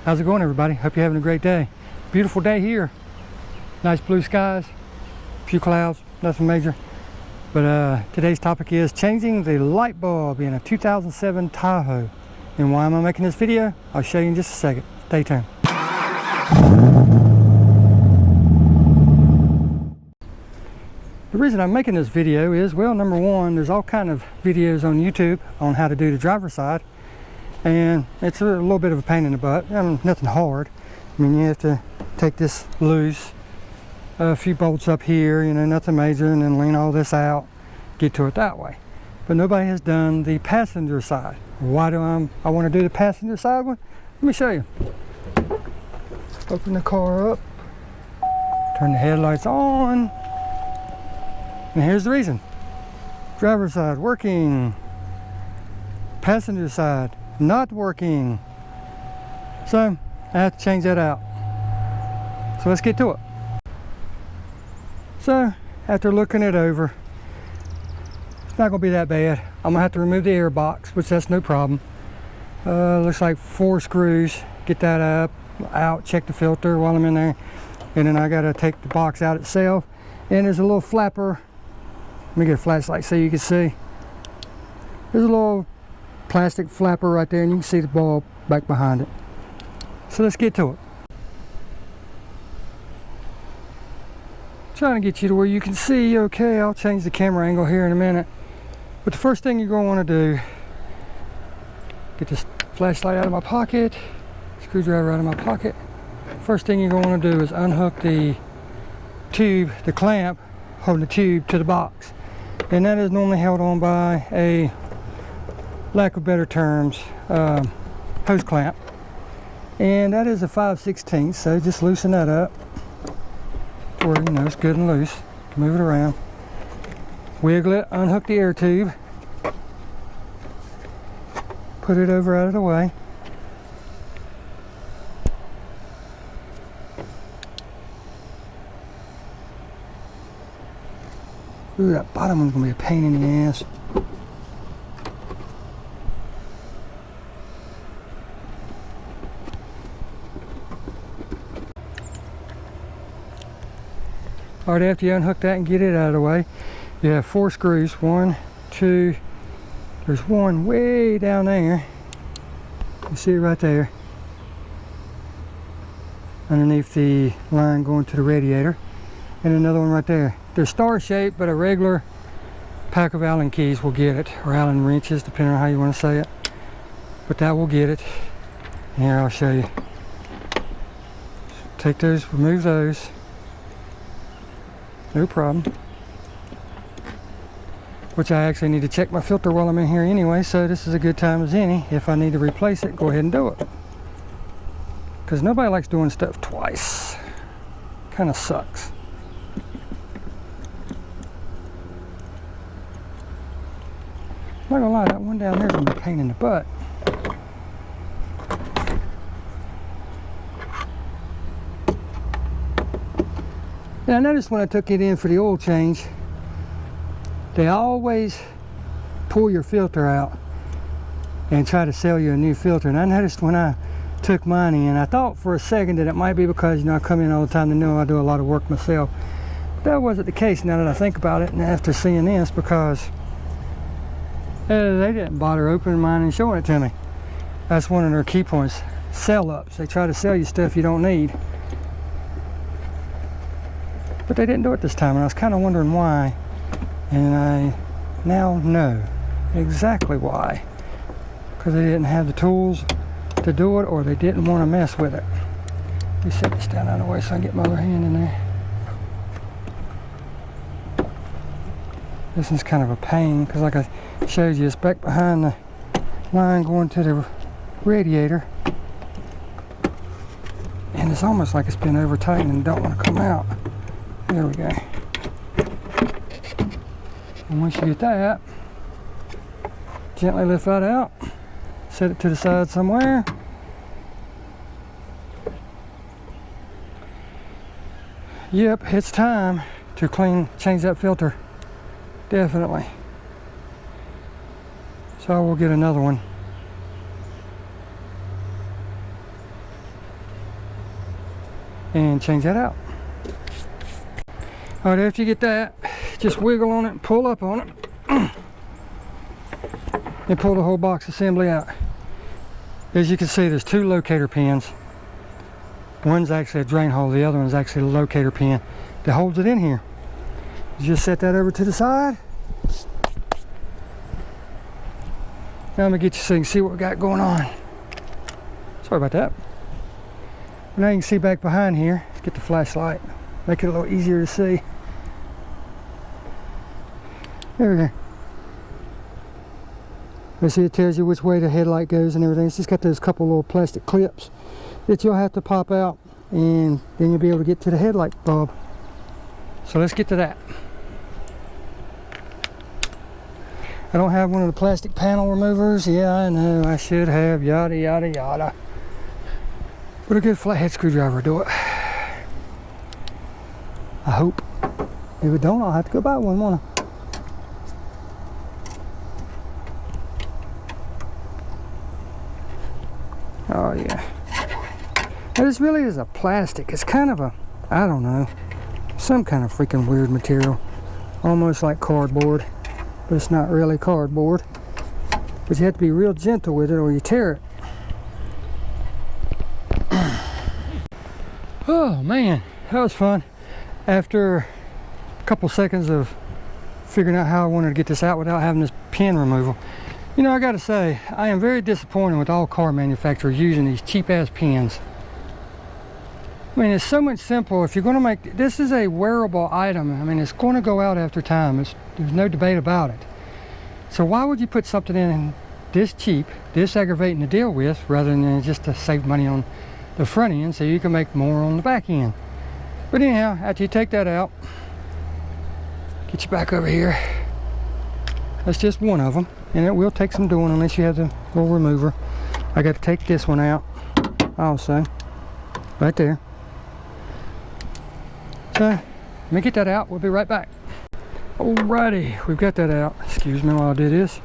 How's it going, everybody? Hope you're having a great day. Beautiful day here. Nice blue skies, a few clouds, nothing major. But today's topic is changing the light bulb in a 2007 Tahoe. And why am I making this video? I'll show you in just a second. Stay tuned. The reason I'm making this video is, well, number one, there's all kind of videos on YouTube on how to do the driver's side, and it's a little bit of a pain in the butt. Nothing hard. I mean, you have to take this loose, a few bolts up here, you know, nothing major, and then lean all this out, get to it that way. But nobody has done the passenger side. Why do I want to do the passenger side one? Let me show you. Open the car up, turn the headlights on, and here's the reason. Driver's side working, passenger side not working. So I have to change that out. So let's get to it. So after looking it over, it's not going to be that bad. I'm going to have to remove the airbox, which that's no problem. Looks like 4 screws. Get that out, check the filter while I'm in there. And then I got to take the box out itself. And there's a little flapper. Let me get a flashlight so you can see. There's a little plastic flapper right there, and you can see the bulb back behind it. So let's get to it. Trying to get you to where you can see. Okay, I'll change the camera angle here in a minute. But the first thing you're going to want to do, get this flashlight out of my pocket, screwdriver out of my pocket. First thing you're going to want to do is unhook the tube, the clamp holding the tube to the box. And that is normally held on by a, lack of better terms, hose clamp. And that is a 5/16, so just loosen that up where, you know, it's good and loose. You can move it around. Wiggle it, unhook the air tube, put it over out of the way. Ooh, that bottom one's gonna be a pain in the ass. All right, after you unhook that and get it out of the way, you have 4 screws. 1, 2, there's one way down there. You see it right there, underneath the line going to the radiator, and another one right there. They're star shaped, but a regular pack of Allen keys will get it, or Allen wrenches, depending on how you want to say it. But that will get it. Here, I'll show you. Take those, remove those. No problem. Which I actually need to check my filter while I'm in here anyway, so this is a good time as any. If I need to replace it, go ahead and do it. Because nobody likes doing stuff twice. Kind of sucks. I'm not gonna lie, that one down there is gonna be a pain in the butt. And I noticed when I took it in for the oil change, they always pull your filter out and try to sell you a new filter. And I noticed when I took mine in, I thought for a second that it might be because, you know, I come in all the time to know I do a lot of work myself. That wasn't the case now that I think about it, and after seeing this, because they didn't bother opening mine and showing it to me. That's one of their key points. Sell-ups. They try to sell you stuff you don't need. But they didn't do it this time, and I was kind of wondering why. And I now know exactly why. Because they didn't have the tools to do it, or they didn't want to mess with it. Let me set this down out of the way so I can get my other hand in there. This is kind of a pain, because like I showed you, it's back behind the line going to the radiator. And it's almost like it's been over tightened and don't want to come out. There we go. And once you get that, gently lift that out, set it to the side somewhere. Yep, it's time to change that filter. Definitely. So I will get another one. and change that out. All right, after you get that, just wiggle on it and pull up on it and pull the whole box assembly out. As you can see, there's two locator pins. One's actually a drain hole, the other one's actually a locator pin that holds it in here. You just set that over to the side. Now I'm gonna get you so you can see what we got going on. Sorry about that. Now you can see back behind here. Let's get the flashlight. Make it a little easier to see. There we go. You see it tells you which way the headlight goes and everything. It's just got those couple little plastic clips that you'll have to pop out, and then you'll be able to get to the headlight bulb. So let's get to that. I don't have one of the plastic panel removers. Yeah, I know, I should have, yada yada yada. But a good flathead screwdriver will do it. I hope. If it don't, I'll have to go buy one, won't I? Oh yeah. Now this really is a plastic. It's kind of a, I don't know, some kind of freaking weird material. Almost like cardboard. But it's not really cardboard. But you have to be real gentle with it or you tear it. Oh man, that was fun. After a couple seconds of figuring out how I wanted to get this out without having this pin removal. You know, I gotta say, I am very disappointed with all car manufacturers using these cheap ass pins. I mean, it's so much simple. If you're gonna make, this is a wearable item. I mean, it's gonna go out after time. There's no debate about it. So why would you put something in this cheap, this aggravating to deal with, rather than just to save money on the front end so you can make more on the back end? But anyhow, after you take that out, get you back over here. That's just one of them, and it will take some doing unless you have the little remover. I got to take this one out also, right there. So let me get that out. We'll be right back. Alrighty, we've got that out. Excuse me while I do this.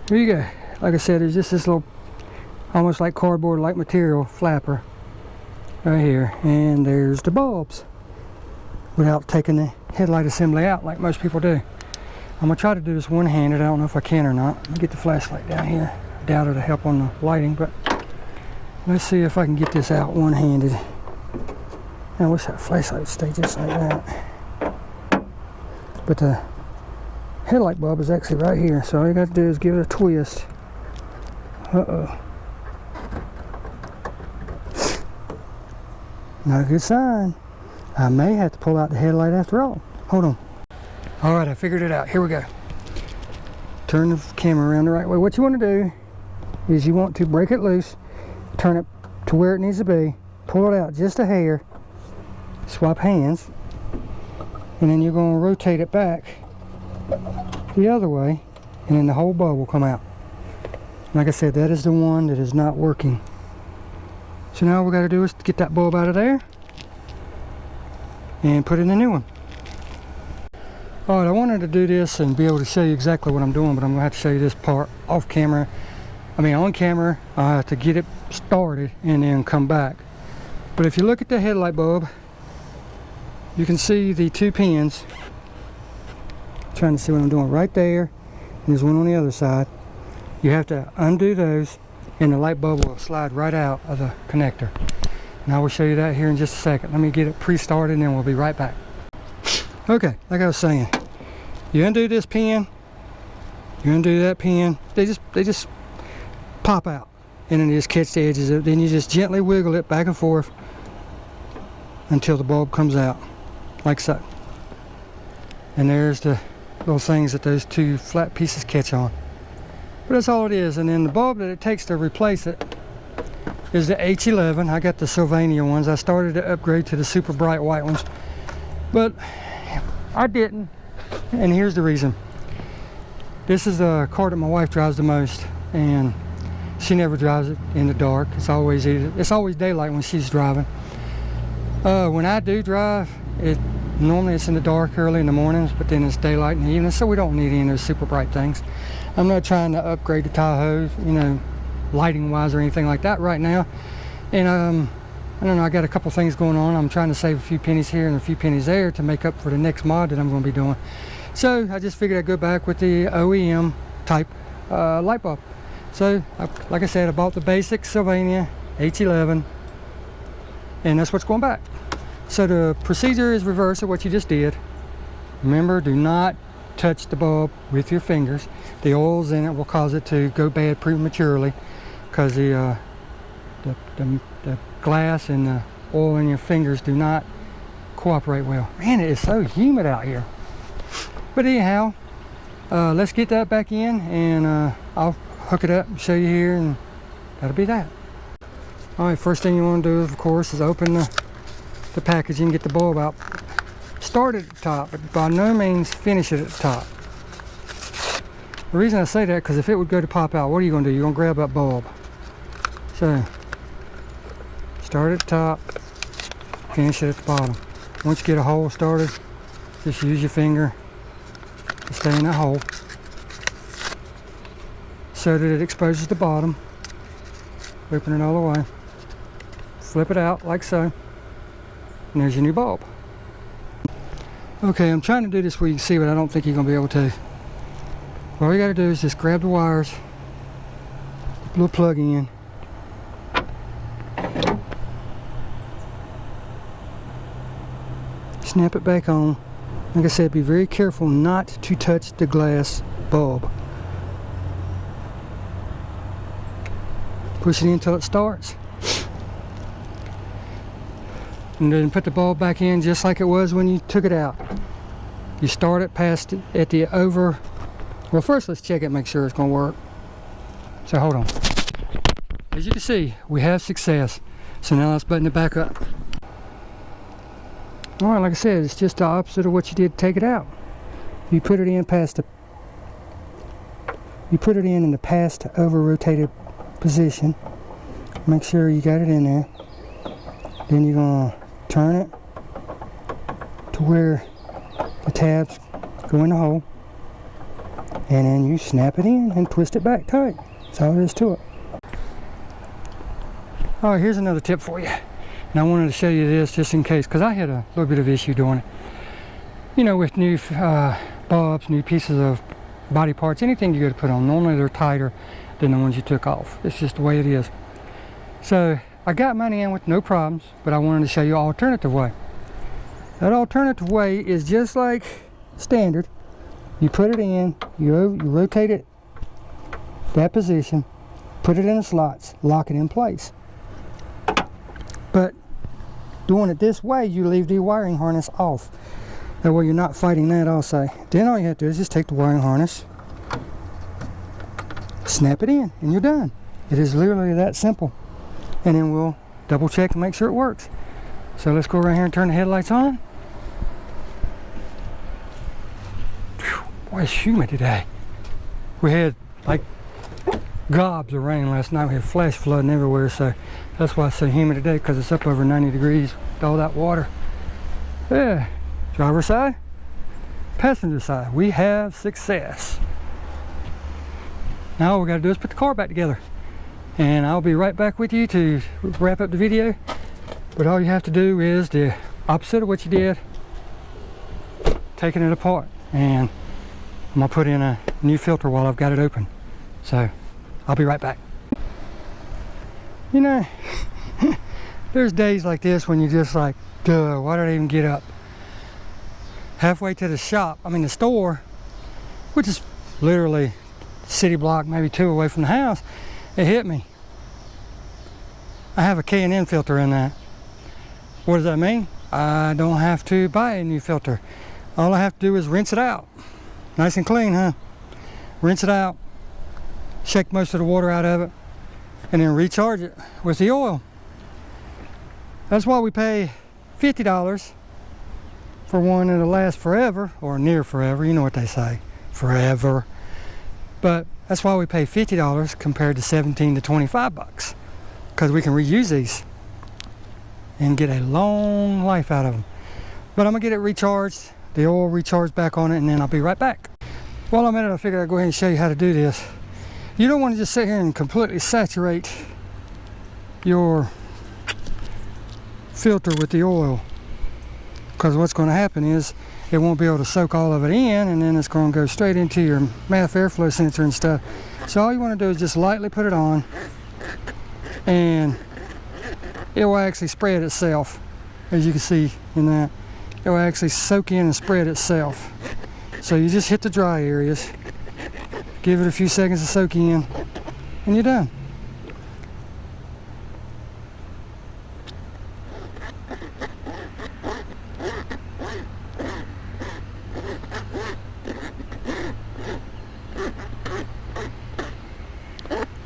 Here you go. Like I said, there's just this little, almost like cardboard like material flapper right here, and there's the bulbs without taking the headlight assembly out like most people do. I'm gonna try to do this one-handed. I don't know if I can or not. Let me get the flashlight down here. I doubt it'll help on the lighting, but let's see if I can get this out one-handed. I wish that flashlight would stay just like that. But the headlight bulb is actually right here, so all you got to do is give it a twist. Uh-oh. Not a good sign. I may have to pull out the headlight after all. Hold on. Alright, I figured it out. Here we go. Turn the camera around the right way. What you want to do is you want to break it loose, turn it to where it needs to be, pull it out just a hair, swap hands, and then you're going to rotate it back the other way, and then the whole bulb will come out. Like I said, that is the one that is not working. So now all we got to do is get that bulb out of there and put in a new one. Alright, I wanted to do this and be able to show you exactly what I'm doing, but I'm going to have to show you this part off camera. I mean on camera. I have to get it started and then come back. But if you look at the headlight bulb, you can see the two pins. I'm trying to see what I'm doing right there, and there's one on the other side. You have to undo those and the light bulb will slide right out of the connector. And I will show you that here in just a second. Let me get it pre-started and then we'll be right back. Okay, like I was saying, you undo this pin, you undo that pin, they just pop out, and then you just catch the edges of it. Then you just gently wiggle it back and forth until the bulb comes out, like so. And there's the little things that those two flat pieces catch on. But that's all it is. And then the bulb that it takes to replace it is the H11. I got the Sylvania ones. I started to upgrade to the super bright white ones, but I didn't, and here's the reason. This is the car that my wife drives the most, and she never drives it in the dark. It's always daylight when she's driving. When I do drive, normally it's in the dark early in the mornings, but then it's daylight in the evening, so we don't need any of those super bright things. I'm not trying to upgrade the Tahoe, you know, lighting wise or anything like that right now. And I don't know, I got a couple things going on. I'm trying to save a few pennies here and a few pennies there to make up for the next mod that I'm going to be doing. So I just figured I'd go back with the OEM type light bulb. So like I said, I bought the basic Sylvania H11, and that's what's going back. So the procedure is reverse of what you just did. Remember, do not touch the bulb with your fingers. The oils in it will cause it to go bad prematurely, because the glass and the oil in your fingers do not cooperate well. Man, it is so humid out here. But anyhow, let's get that back in, and I'll hook it up and show you here, and that'll be that. All right, first thing you want to do, of course, is open the packaging, get the bulb out. Start at the top, but by no means finish it at the top. The reason I say that, because if it would go to pop out, what are you going to do? You're going to grab that bulb. So start at the top, finish it at the bottom. Once you get a hole started, just use your finger to stay in that hole so that it exposes the bottom. Open it all the way, flip it out like so, and there's your new bulb. Okay, I'm trying to do this where you can see, but I don't think you're going to be able to. All you got to do is just grab the wires, the little plug in, snap it back on. Like I said, be very careful not to touch the glass bulb. Push it in until it starts, and then put the bulb back in just like it was when you took it out. You start it past it at the over. Well, first let's check it, make sure it's going to work. So hold on. As you can see, we have success. So now let's button it back up. All right, like I said, it's just the opposite of what you did to take it out. You put it in past the. You put it in the past over rotated position. Make sure you got it in there. Then you're gonna turn it to where the tabs go in the hole, and then you snap it in and twist it back tight. That's all there is to it. All right, here's another tip for you, and I wanted to show you this just in case, because I had a little bit of issue doing it. You know, with new bulbs, new pieces of body parts, anything you go to put on, normally they're tighter than the ones you took off. It's just the way it is. So I got mine in with no problems, but I wanted to show you an alternative way. That alternative way is just like standard. You put it in, you rotate it that position, put it in the slots, lock it in place. But doing it this way, you leave the wiring harness off. That way you're not fighting that also. Then all you have to do is just take the wiring harness, snap it in, and you're done. It is literally that simple. And then we'll double check and make sure it works. So let's go around here and turn the headlights on. Whew, boy, it's humid today. We had like gobs of rain last night. We had flash flooding everywhere, so that's why it's so humid today, because it's up over 90 degrees with all that water. Yeah, driver side, passenger side, we have success. Now all we got to do is put the car back together, and I'll be right back with you to wrap up the video. But all you have to do is the opposite of what you did, taking it apart, and I'm gonna put in a new filter while I've got it open. So I'll be right back. You know, there's days like this when you're just like, duh, why did I even get up? Halfway to the shop, I mean the store, which is literally city block, maybe 2 away from the house, it hit me. I have a K&N filter in that. What does that mean? I don't have to buy a new filter. All I have to do is rinse it out. Nice and clean, huh? Rinse it out, shake most of the water out of it, and then recharge it with the oil. That's why we pay $50 for one that'll last forever, or near forever, you know what they say, forever. But that's why we pay $50 compared to 17 to 25 bucks, because we can reuse these and get a long life out of them. But I'm gonna get it recharged, the oil recharged back on it, and then I'll be right back. While I'm at it, I figured I'd go ahead and show you how to do this. you don't want to just sit here and completely saturate your filter with the oil, because what's going to happen is it won't be able to soak all of it in, and then it's going to go straight into your MAF airflow sensor and stuff. So all you want to do is just lightly put it on, and it will actually spread itself. As you can see in that, it will actually soak in and spread itself. So you just hit the dry areas, give it a few seconds to soak in, and you're done.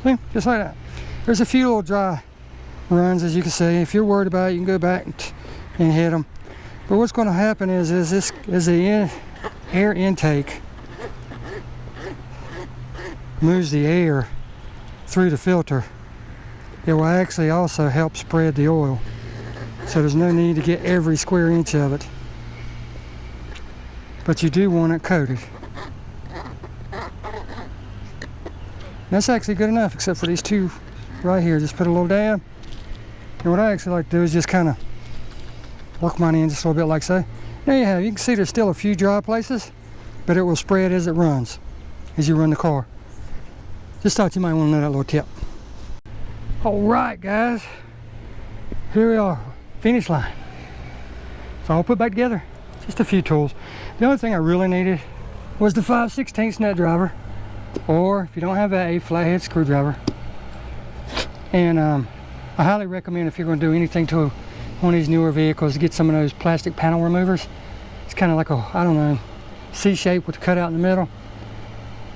See, just like that. There's a few little dry runs, as you can see. If you're worried about it, you can go back and hit them. But what's going to happen is the air intake moves the air through the filter. It will actually also help spread the oil. So there's no need to get every square inch of it. But you do want it coated. That's actually good enough, except for these two right here. Just put a little dab. And what I actually like to do is just kind of work mine in just a little bit like so. There you have it. You can see there's still a few dry places, but it will spread as it runs, as you run the car. Just thought you might want to know that little tip. All right, guys. Here we are, finish line. So I'll put back together just a few tools. The only thing I really needed was the 5/16 nut driver. Or if you don't have that, a flathead screwdriver. And I highly recommend, if you're going to do anything to one of these newer vehicles, to get some of those plastic panel removers. It's kind of like a, I don't know, C shape with the cutout in the middle.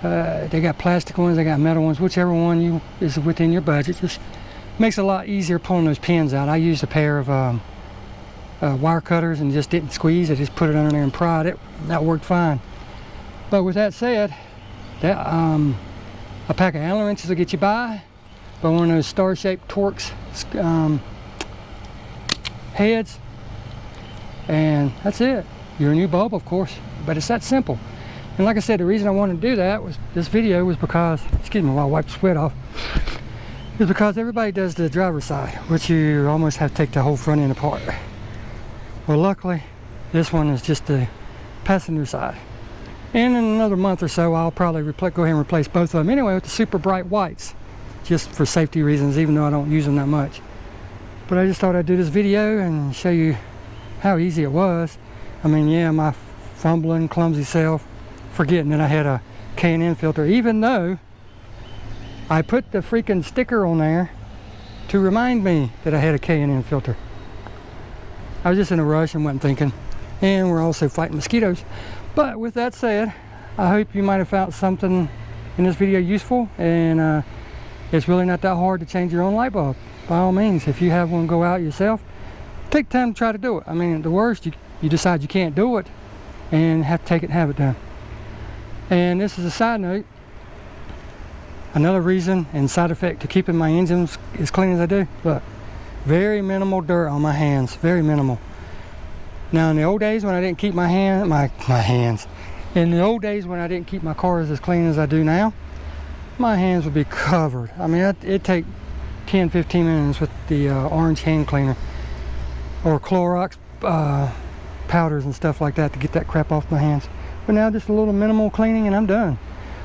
They got plastic ones, they got metal ones, whichever one is within your budget. Just makes it a lot easier pulling those pins out. I used a pair of wire cutters and just didn't squeeze. I just put it under there and pried it. That worked fine. But with that said, a pack of Allen wrenches will get you by one of those star-shaped Torx heads, and that's it. Your new bulb, of course, but it's that simple. And like I said, the reason I wanted to do that was this video was because, excuse me while I wipe the sweat off, is because everybody does the driver's side, which you almost have to take the whole front end apart. Well, luckily this one is just the passenger side. And in another month or so, I'll probably go ahead and replace both of them anyway with the super bright whites, just for safety reasons, even though I don't use them that much. But I just thought I'd do this video and show you how easy it was. I mean, yeah, my fumbling, clumsy self, forgetting that I had a K&N filter, even though I put the freaking sticker on there to remind me that I had a K&N filter. I was just in a rush and wasn't thinking. And we're also fighting mosquitoes. But with that said, I hope you might have found something in this video useful, and it's really not that hard to change your own light bulb. By all means, if you have one, go out yourself. Take time to try to do it. I mean, at the worst, you decide you can't do it and have to take it and have it done. And this is a side note. Another reason and side effect to keeping my engines as clean as I do. Look, very minimal dirt on my hands, very minimal. Now in the old days when I didn't keep my hands, in the old days when I didn't keep my cars as clean as I do now, my hands would be covered. I mean, it'd take 10-15 minutes with the orange hand cleaner or Clorox powders and stuff like that to get that crap off my hands. But now just a little minimal cleaning and I'm done.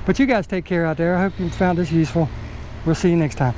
But you guys take care out there. I hope you found this useful. We'll see you next time.